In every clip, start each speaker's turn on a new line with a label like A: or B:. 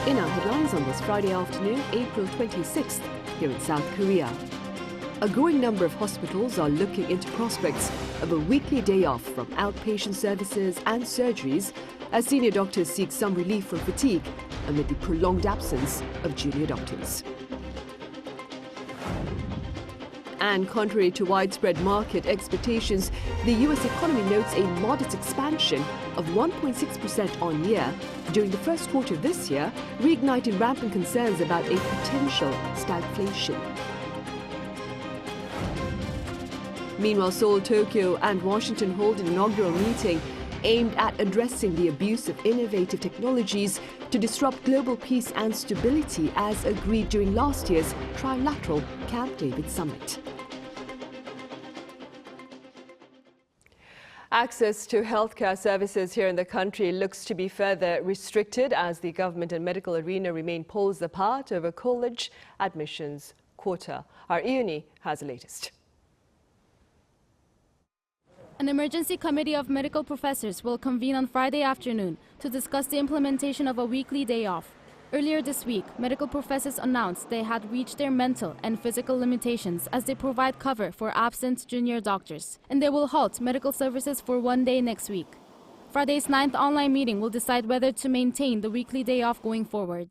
A: In our headlines on this Friday afternoon, April 26th, here in South Korea. A growing number of hospitals are looking into prospects of a weekly day off from outpatient services and surgeries as senior doctors seek some relief from fatigue amid the prolonged absence of junior doctors. And contrary to widespread market expectations, the U.S. economy notes a modest expansion of 1.6% on year during the first quarter of this year, reigniting rampant concerns about a potential stagflation. Meanwhile, Seoul, Tokyo and Washington hold an inaugural meeting aimed at addressing the abuse of innovative technologies to disrupt global peace and stability as agreed during last year's trilateral Camp David summit. Access to healthcare services here in the country looks to be further restricted as the government and medical arena remain poles apart over college admissions quota. Our Ioni has the latest.
B: An emergency committee of medical professors will convene on Friday afternoon to discuss the implementation of a weekly day off. Earlier this week, medical professors announced they had reached their mental and physical limitations as they provide cover for absent junior doctors, and they will halt medical services for one day next week. Friday's 9th online meeting will decide whether to maintain the weekly day off going forward.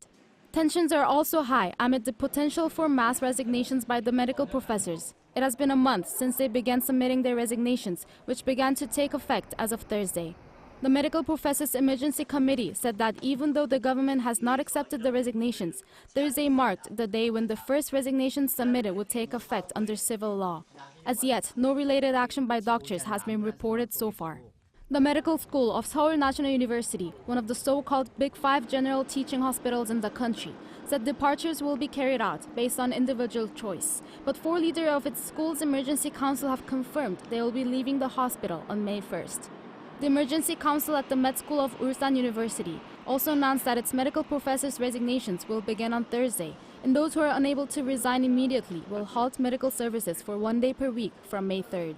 B: Tensions are also high amid the potential for mass resignations by the medical professors. It has been a month since they began submitting their resignations, which began to take effect as of Thursday. The Medical Professors Emergency Committee said that even though the government has not accepted the resignations, Thursday marked the day when the first resignation submitted would take effect under civil law. As yet, no related action by doctors has been reported so far. The Medical School of Seoul National University, one of the so-called Big Five general teaching hospitals in the country, said departures will be carried out based on individual choice. But four leaders of its school's emergency council have confirmed they will be leaving the hospital on May 1st. The Emergency Council at the Med School of Ulsan University also announced that its medical professors' resignations will begin on Thursday, and those who are unable to resign immediately will halt medical services for one day per week from May 3rd.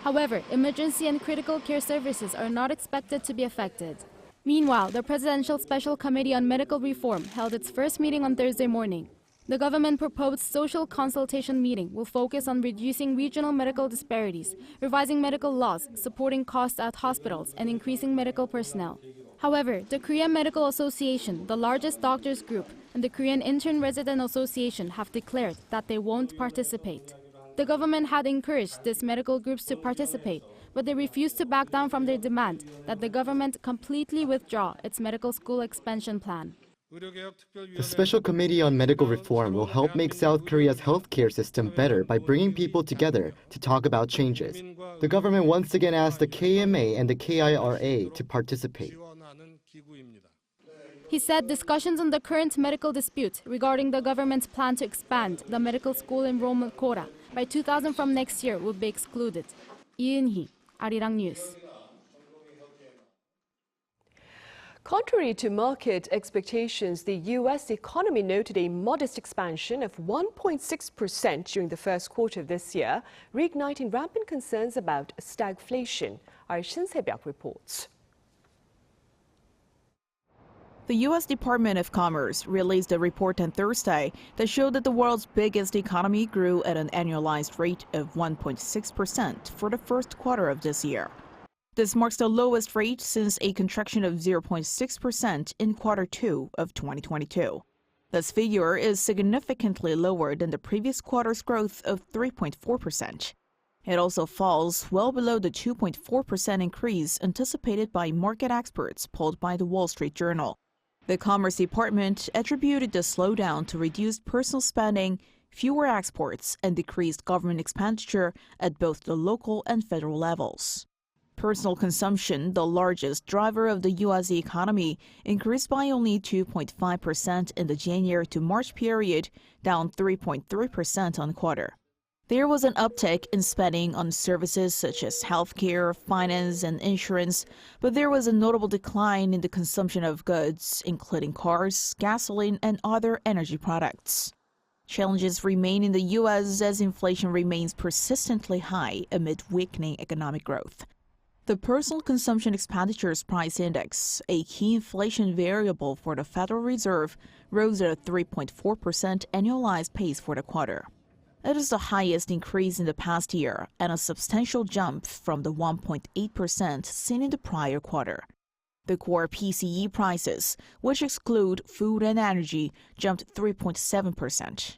B: However, emergency and critical care services are not expected to be affected. Meanwhile, the Presidential Special Committee on Medical Reform held its first meeting on Thursday morning. The government-proposed social consultation meeting will focus on reducing regional medical disparities, revising medical laws, supporting costs at hospitals, and increasing medical personnel. However, the Korean Medical Association, the largest doctors group, and the Korean Intern Resident Association have declared that they won't participate. The government had encouraged these medical groups to participate, but they refused to back down from their demand that the government completely withdraw its medical school expansion plan.
C: The Special Committee on Medical Reform will help make South Korea's healthcare system better by bringing people together to talk about changes. The government once again asked the KMA and the KIRA to participate.
B: He said discussions on the current medical dispute regarding the government's plan to expand the medical school enrollment quota by 2,000 from next year will be excluded. Lee In-hee, Arirang News.
A: Contrary to market expectations, the U.S. economy noted a modest expansion of 1.6% during the first quarter of this year, reigniting rampant concerns about stagflation. Our Shin Se-byuk reports.
D: The U.S. Department of Commerce released a report on Thursday that showed that the world's biggest economy grew at an annualized rate of 1.6% for the first quarter of this year. This marks the lowest rate since a contraction of 0.6% in quarter 2 of 2022. This figure is significantly lower than the previous quarter's growth of 3.4%. It also falls well below the 2.4% increase anticipated by market experts polled by the Wall Street Journal. The Commerce Department attributed the slowdown to reduced personal spending, fewer exports, and decreased government expenditure at both the local and federal levels. Personal consumption, the largest driver of the U.S. economy, increased by only 2.5% in the January to March period, down 3.3% on quarter. There was an uptick in spending on services such as healthcare, finance, and insurance, but there was a notable decline in the consumption of goods, including cars, gasoline, and other energy products. Challenges remain in the U.S. as inflation remains persistently high amid weakening economic growth. The Personal Consumption Expenditures Price Index, a key inflation variable for the Federal Reserve, rose at a 3.4% annualized pace for the quarter. It is the highest increase in the past year and a substantial jump from the 1.8% seen in the prior quarter. The core PCE prices, which exclude food and energy, jumped 3.7%.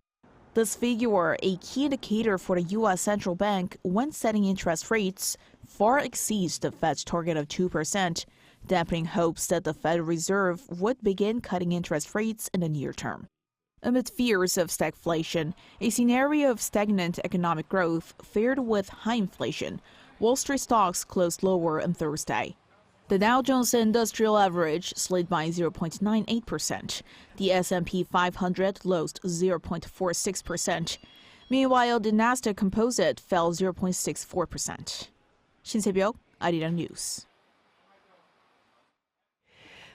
D: This figure, a key indicator for the U.S. Central Bank when setting interest rates, far exceeds the Fed's target of 2%, dampening hopes that the Federal Reserve would begin cutting interest rates in the near term. Amid fears of stagflation, a scenario of stagnant economic growth paired with high inflation, Wall Street stocks closed lower on Thursday. The Dow Jones Industrial Average slid by 0.98%. The S&P 500 lost 0.46%. Meanwhile, the Nasdaq Composite fell 0.64%. 신세벽, Arirang News.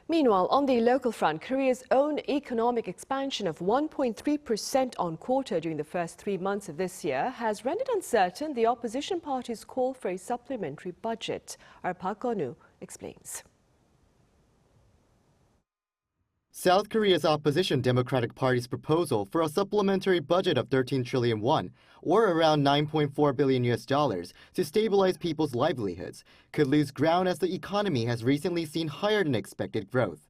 A: Meanwhile, on the local front, Korea's own economic expansion of 1.3% on quarter during the first 3 months of this year has rendered uncertain the opposition party's call for a supplementary budget. Our Park Gonu explains.
C: South Korea's opposition Democratic Party's proposal for a supplementary budget of 13 trillion won, or around $9.4 billion to stabilize people's livelihoods, could lose ground as the economy has recently seen higher than expected growth.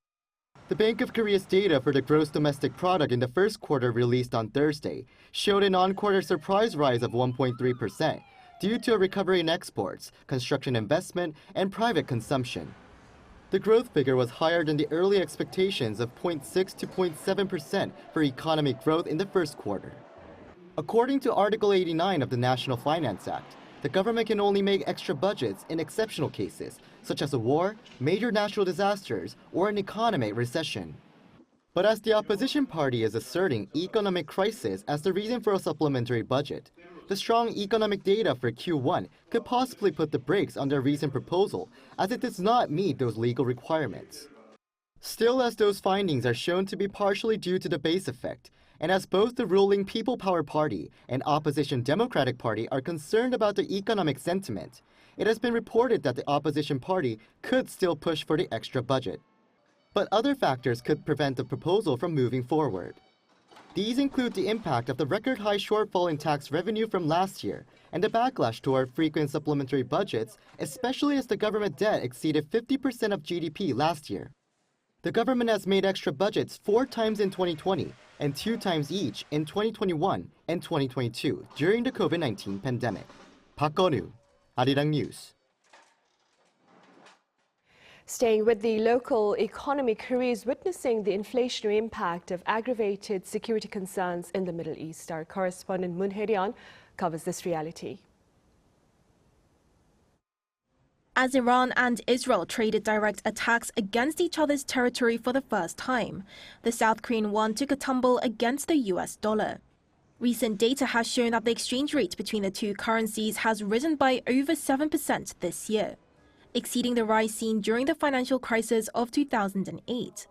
C: The Bank of Korea's data for the gross domestic product in the first quarter released on Thursday showed an on-quarter surprise rise of 1.3% due to a recovery in exports, construction investment, and private consumption. The growth figure was higher than the early expectations of 0.6 to 0.7% for economic growth in the first quarter. According to Article 89 of the National Finance Act, the government can only make extra budgets in exceptional cases, such as a war, major natural disasters, or an economic recession. But as the opposition party is asserting economic crisis as the reason for a supplementary budget, the strong economic data for Q1 could possibly put the brakes on their recent proposal, as it does not meet those legal requirements. Still, as those findings are shown to be partially due to the base effect, and as both the ruling People Power Party and opposition Democratic Party are concerned about the economic sentiment, it has been reported that the opposition party could still push for the extra budget. But other factors could prevent the proposal from moving forward. These include the impact of the record-high shortfall in tax revenue from last year and the backlash toward frequent supplementary budgets, especially as the government debt exceeded 50% of GDP last year. The government has made extra budgets 4 times in 2020 and 2 times each in 2021 and 2022 during the COVID-19 pandemic. Park Gonu, Arirang News.
A: Staying with the local economy, Korea is witnessing the inflationary impact of aggravated security concerns in the Middle East. Our correspondent Moon Hae-ryun covers this reality.
B: As Iran and Israel traded direct attacks against each other's territory for the first time, the South Korean won took a tumble against the US dollar. Recent data has shown that the exchange rate between the two currencies has risen by over 7% this year, exceeding the rise seen during the financial crisis of 2008.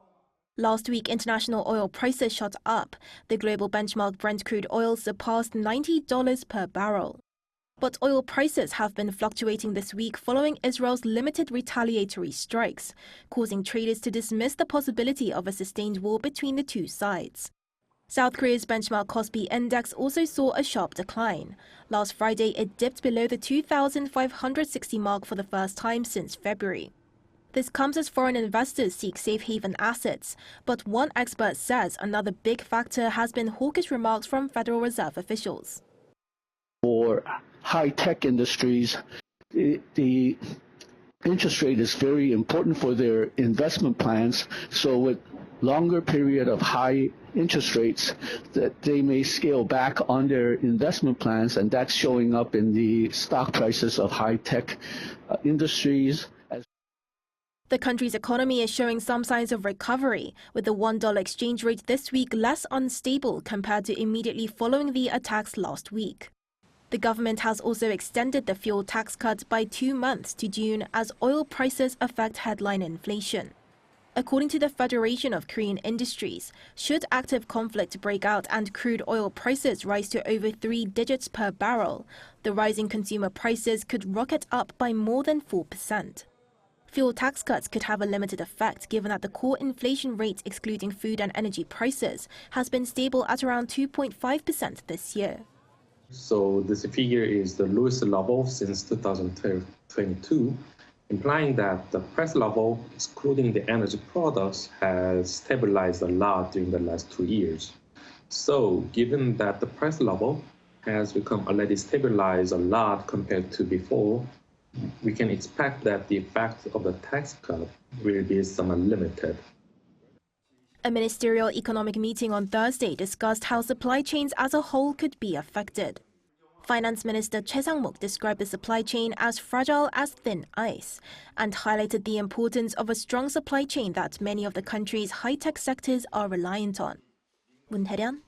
B: Last week, international oil prices shot up. The global benchmark Brent crude oil surpassed $90 per barrel. But oil prices have been fluctuating this week following Israel's limited retaliatory strikes, causing traders to dismiss the possibility of a sustained war between the two sides. South Korea's benchmark Kospi index also saw a sharp decline. Last Friday, it dipped below the 2,560 mark for the first time since February. This comes as foreign investors seek safe haven assets, but one expert says another big factor has been hawkish remarks from Federal Reserve officials.
E: For high-tech industries, the interest rate is very important for their investment plans, so with longer period of high interest rates, that they may scale back on their investment plans, and that's showing up in the stock prices of high-tech industries.
B: The country's economy is showing some signs of recovery, with the $1 exchange rate this week less unstable compared to immediately following the attacks last week. The government has also extended the fuel tax cut by 2 months to June as oil prices affect headline inflation. According to the Federation of Korean Industries, should active conflict break out and crude oil prices rise to over 3 digits per barrel,
F: The rising consumer prices could rocket up by more than 4%. Fuel tax cuts could have a limited effect given that the core inflation rate excluding food and energy prices has been stable at around 2.5% this year.
G: So this figure is the lowest level since 2022, implying that the price level, excluding the energy products, has stabilized a lot during the last 2 years. So given that the price level has become already stabilized a lot compared to before, we can expect that the effect of the tax cut will be somewhat limited.
F: A ministerial economic meeting on Thursday discussed how supply chains as a whole could be affected. Finance Minister Choi Sang-mok described the supply chain as fragile as thin ice and highlighted the importance of a strong supply chain that many of the country's high-tech sectors are reliant on. Moon Hae-ryun,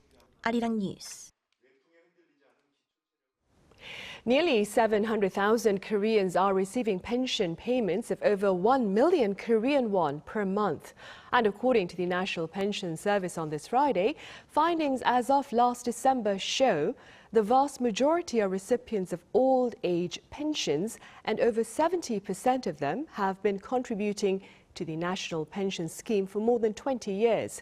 F: Arirang News.
A: Nearly 700,000 Koreans are receiving pension payments of over 1 million Korean won per month. And according to the National Pension Service on this Friday, findings as of last December show the vast majority are recipients of old age pensions, and over 70% of them have been contributing to the National Pension Scheme for more than 20 years.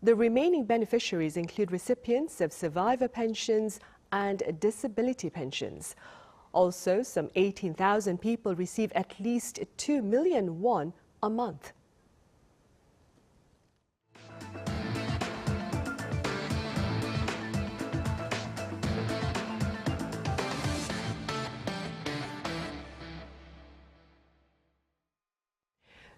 A: The remaining beneficiaries include recipients of survivor pensions and disability pensions. Also, some 18,000 people receive at least 2 million won a month.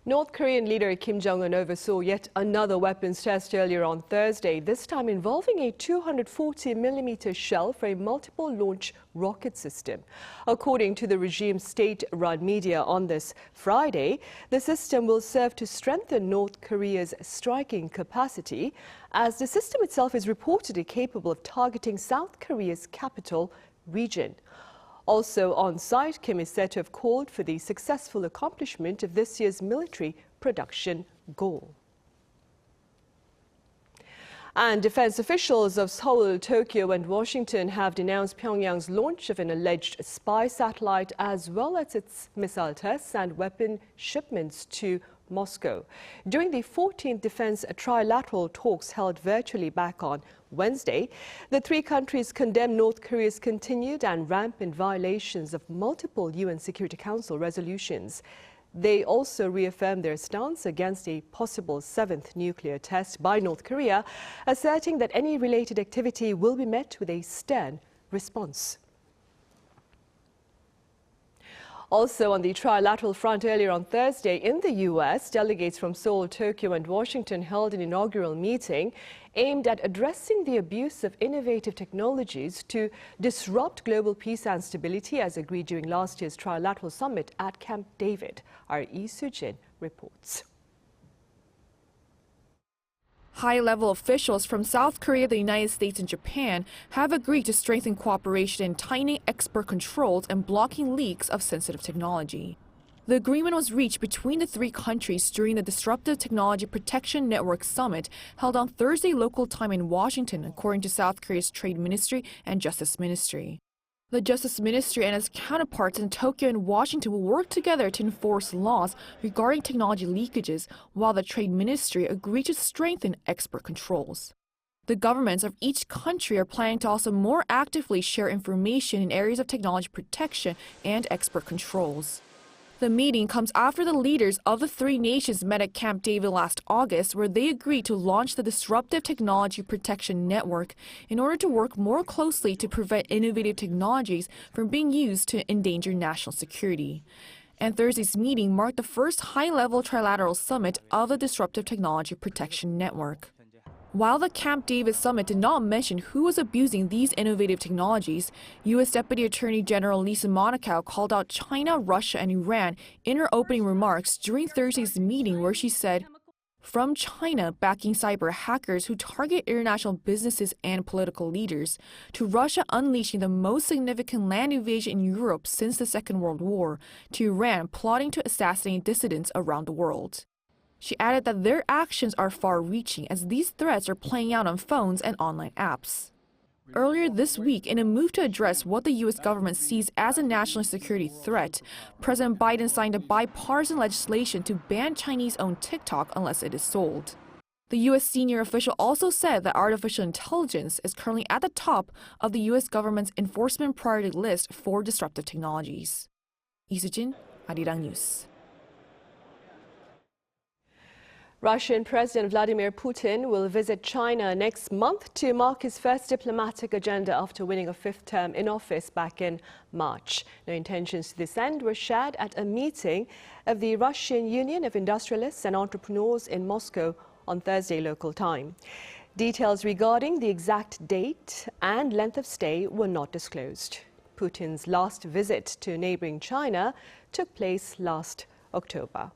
A: North Korean leader Kim Jong-un oversaw yet another weapons test earlier on Thursday, this time involving a 240mm shell for a multiple launch rocket system. According to the regime's state-run media on this Friday, the system will serve to strengthen North Korea's striking capacity, as the system itself is reportedly capable of targeting South Korea's capital region. Also on site, Kim is said to have called for the successful accomplishment of this year's military production goal. And defense officials of Seoul, Tokyo and Washington have denounced Pyongyang's launch of an alleged spy satellite as well as its missile tests and weapon shipments to Moscow. During the 14th defense trilateral talks held virtually back on Wednesday, the three countries condemned North Korea's continued and rampant violations of multiple UN Security Council resolutions. They also reaffirmed their stance against a possible seventh nuclear test by North Korea, asserting that any related activity will be met with a stern response. Also on the trilateral front earlier on Thursday in the U.S., delegates from Seoul, Tokyo and Washington held an inaugural meeting aimed at addressing the abuse of innovative technologies to disrupt global peace and stability, as agreed during last year's trilateral summit at Camp David. Our Lee Soo-jin reports.
H: High-level officials from South Korea, the United States and Japan have agreed to strengthen cooperation in tightening export controls and blocking leaks of sensitive technology. The agreement was reached between the three countries during the Disruptive Technology Protection Network Summit held on Thursday local time in Washington, according to South Korea's Trade Ministry and Justice Ministry. The Justice Ministry and its counterparts in Tokyo and Washington will work together to enforce laws regarding technology leakages, while the Trade Ministry agreed to strengthen export controls. The governments of each country are planning to also more actively share information in areas of technology protection and export controls. The meeting comes after the leaders of the three nations met at Camp David last August, where they agreed to launch the Disruptive Technology Protection Network in order to work more closely to prevent innovative technologies from being used to endanger national security. And Thursday's meeting marked the first high-level trilateral summit of the Disruptive Technology Protection Network. While the Camp David summit did not mention who was abusing these innovative technologies, U.S. Deputy Attorney General Lisa Monaco called out China, Russia, and Iran in her opening remarks during Thursday's meeting, where she said, "From China backing cyber hackers who target international businesses and political leaders, to Russia unleashing the most significant land invasion in Europe since the Second World War, to Iran plotting to assassinate dissidents around the world." She added that their actions are far-reaching, as these threats are playing out on phones and online apps. Earlier this week, in a move to address what the U.S. government sees as a national security threat, President Biden signed a bipartisan legislation to ban Chinese-owned TikTok unless it is sold. The U.S. senior official also said that artificial intelligence is currently at the top of the U.S. government's enforcement priority list for disruptive technologies. Lee Soo-jin, Arirang News.
A: Russian President Vladimir Putin will visit China next month to mark his first diplomatic agenda after winning a fifth term in office back in March. No intentions to this end were shared at a meeting of the Russian Union of Industrialists and Entrepreneurs in Moscow on Thursday local time. Details regarding the exact date and length of stay were not disclosed. Putin's last visit to neighboring China took place last October.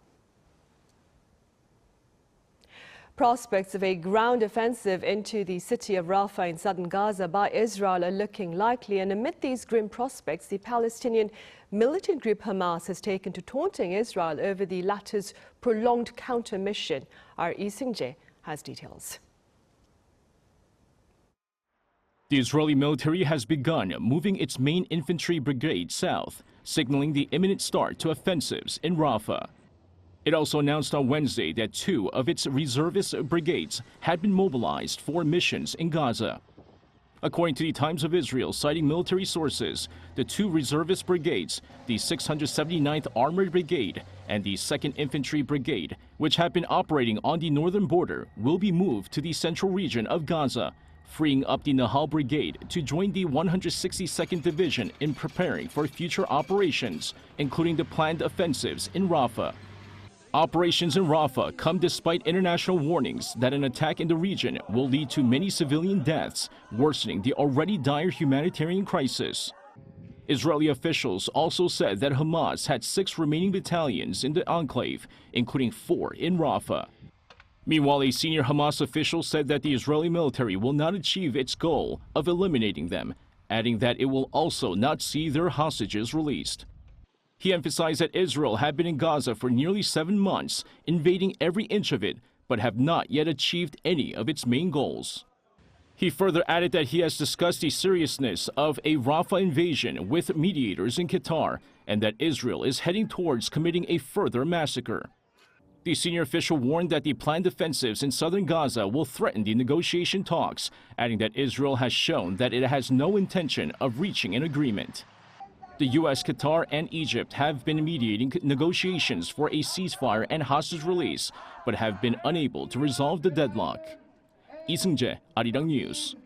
A: Prospects of a ground offensive into the city of Rafah in southern Gaza by Israel are looking likely, and amid these grim prospects, the Palestinian militant group Hamas has taken to taunting Israel over the latter's prolonged counter-mission. Our Lee Sung-jae has details.
I: The Israeli military has begun moving its main infantry brigade south, signaling the imminent start to offensives in Rafah. It also announced on Wednesday that 2 of its reservist brigades had been mobilized for missions in Gaza. According to the Times of Israel, citing military sources, the 2 reservist brigades, the 679th Armored Brigade and the 2nd Infantry Brigade, which have been operating on the northern border, will be moved to the central region of Gaza, freeing up the Nahal Brigade to join the 162nd Division in preparing for future operations, including the planned offensives in Rafah. Operations in Rafah come despite international warnings that an attack in the region will lead to many civilian deaths, worsening the already dire humanitarian crisis. Israeli officials also said that Hamas had 6 remaining battalions in the enclave, including 4 in Rafah. Meanwhile, a senior Hamas official said that the Israeli military will not achieve its goal of eliminating them, adding that it will also not see their hostages released. He emphasized that Israel had been in Gaza for nearly 7 months, invading every inch of it, but have not yet achieved any of its main goals. He further added that he has discussed the seriousness of a Rafah invasion with mediators in Qatar, and that Israel is heading towards committing a further massacre. The senior official warned that the planned offensives in southern Gaza will threaten the negotiation talks, adding that Israel has shown that it has no intention of reaching an agreement. The U.S., Qatar, and Egypt have been mediating negotiations for a ceasefire and hostage release, but have been unable to resolve the deadlock. Lee Sung-jae, Arirang News.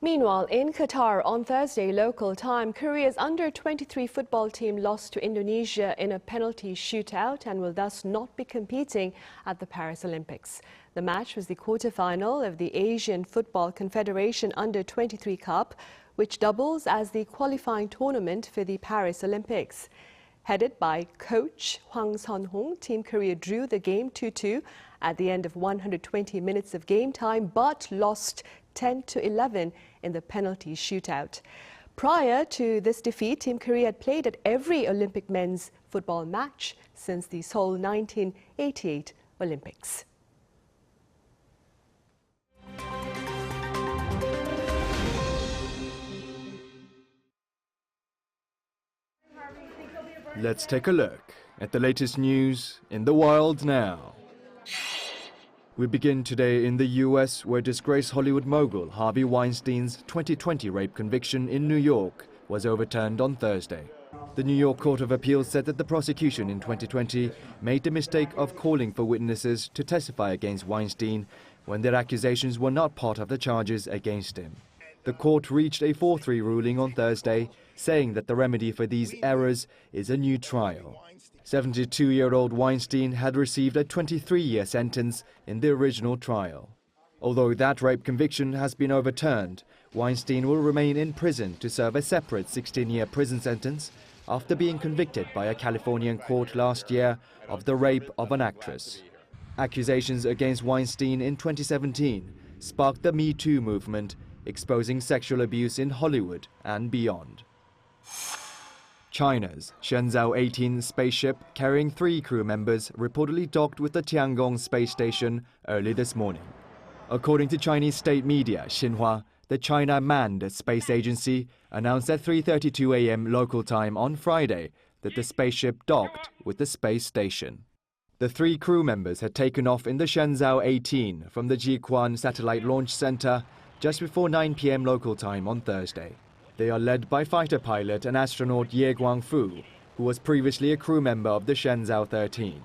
A: Meanwhile, in Qatar on Thursday local time, Korea's under-23 football team lost to Indonesia in a penalty shootout and will thus not be competing at the Paris Olympics. The match was the quarter-final of the Asian Football Confederation Under-23 Cup, which doubles as the qualifying tournament for the Paris Olympics. Headed by coach Hwang Sun-hong, Team Korea drew the game 2-2 at the end of 120 minutes of game time, but lost 10-11 in the penalty shootout. Prior to this defeat, Team Korea had played at every Olympic men's football match since the Seoul 1988 Olympics.
J: Let's take a look at the latest news in the world now. We begin today in the US, where disgraced Hollywood mogul Harvey Weinstein's 2020 rape conviction in New York was overturned on Thursday. The New York Court of Appeals said that the prosecution in 2020 made the mistake of calling for witnesses to testify against Weinstein when their accusations were not part of the charges against him. The court reached a 4-3 ruling on Thursday, saying that the remedy for these errors is a new trial. 72-year-old Weinstein had received a 23-year sentence in the original trial. Although that rape conviction has been overturned, Weinstein will remain in prison to serve a separate 16-year prison sentence after being convicted by a Californian court last year of the rape of an actress. Accusations against Weinstein in 2017 sparked the Me Too movement, exposing sexual abuse in Hollywood and beyond. China's Shenzhou 18 spaceship carrying 3 crew members reportedly docked with the Tiangong space station early this morning. According to Chinese state media, Xinhua, the China Manned Space Agency, announced at 3:32 a.m. local time on Friday that the spaceship docked with the space station. The 3 crew members had taken off in the Shenzhou 18 from the Jiuquan Satellite Launch Center just before 9 p.m. local time on Thursday. They are led by fighter pilot and astronaut Ye Guangfu, who was previously a crew member of the Shenzhou 13.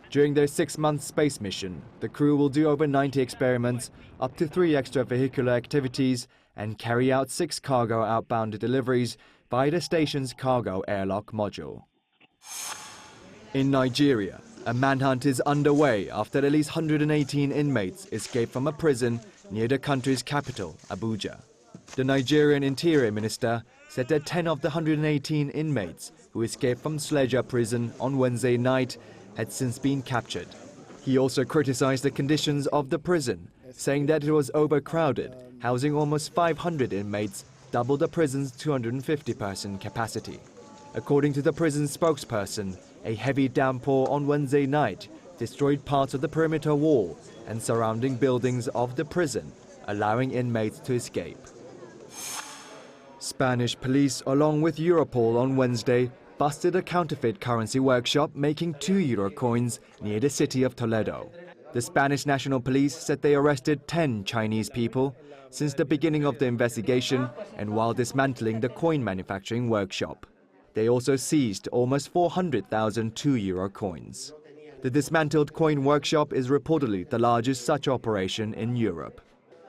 J: During their 6-month space mission, the crew will do over 90 experiments, up to 3 extravehicular activities, and carry out 6 cargo outbound deliveries via the station's cargo airlock module. In Nigeria, a manhunt is underway after at least 118 inmates escaped from a prison near the country's capital, Abuja. The Nigerian Interior Minister said that 10 of the 118 inmates who escaped from Sleja prison on Wednesday night had since been captured. He also criticized the conditions of the prison, saying that it was overcrowded, housing almost 500 inmates, double the prison's 250-person capacity. According to the prison spokesperson, a heavy downpour on Wednesday night destroyed parts of the perimeter wall and surrounding buildings of the prison, allowing inmates to escape. Spanish police, along with Europol on Wednesday, busted a counterfeit currency workshop making 2 euro coins near the city of Toledo. The Spanish National Police said they arrested 10 Chinese people since the beginning of the investigation and while dismantling the coin manufacturing workshop. They also seized almost 400,000 2 euro coins. The dismantled coin workshop is reportedly the largest such operation in Europe.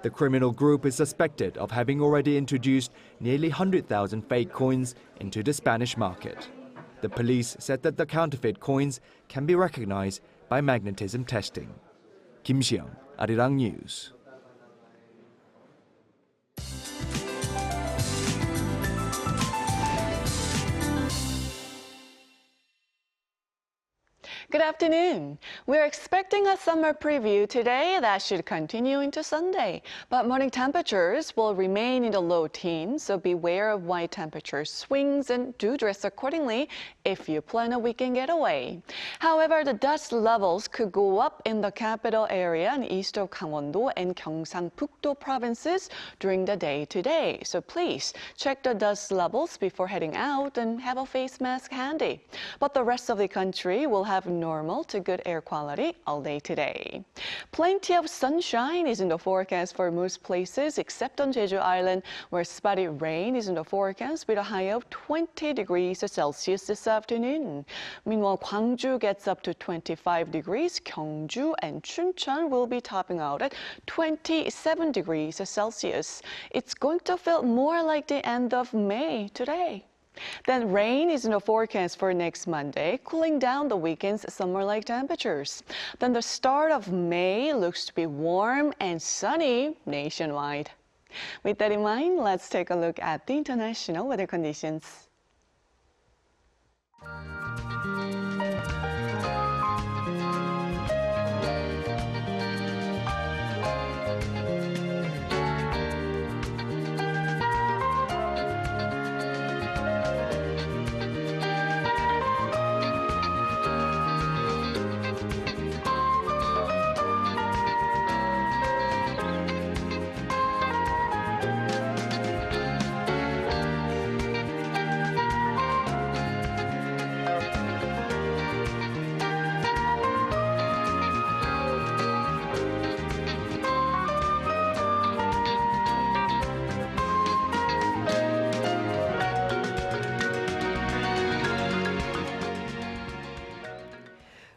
J: The criminal group is suspected of having already introduced nearly 100,000 fake coins into the Spanish market. The police said that the counterfeit coins can be recognized by magnetism testing. Kim Xiang, Arirang News.
K: Good afternoon. We're expecting a summer preview today that should continue into Sunday. But morning temperatures will remain in the low teens, so beware of wide temperature swings and do dress accordingly if you plan a weekend getaway. However, the dust levels could go up in the capital area and east of Gangwon-do and Gyeongsang-Pukto provinces during the day today. So please check the dust levels before heading out and have a face mask handy. But the rest of the country will have normal to good air quality all day today. Plenty of sunshine is in the forecast for most places except on Jeju Island, where spotty rain is in the forecast with a high of 20 degrees Celsius this afternoon. Meanwhile, Gwangju gets up to 25 degrees. Gyeongju and Chuncheon will be topping out at 27 degrees Celsius. It's going to feel more like the end of May today. Then rain is in the forecast for next Monday, cooling down the weekend's summer-like temperatures. Then the start of May looks to be warm and sunny nationwide. With that in mind, let's take a look at the international weather conditions.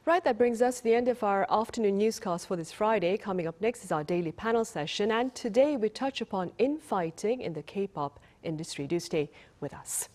A: Right, that brings us to the end of our afternoon newscast for this Friday. Coming up next is our daily panel session, and today we touch upon infighting in the K-pop industry. Do stay with us.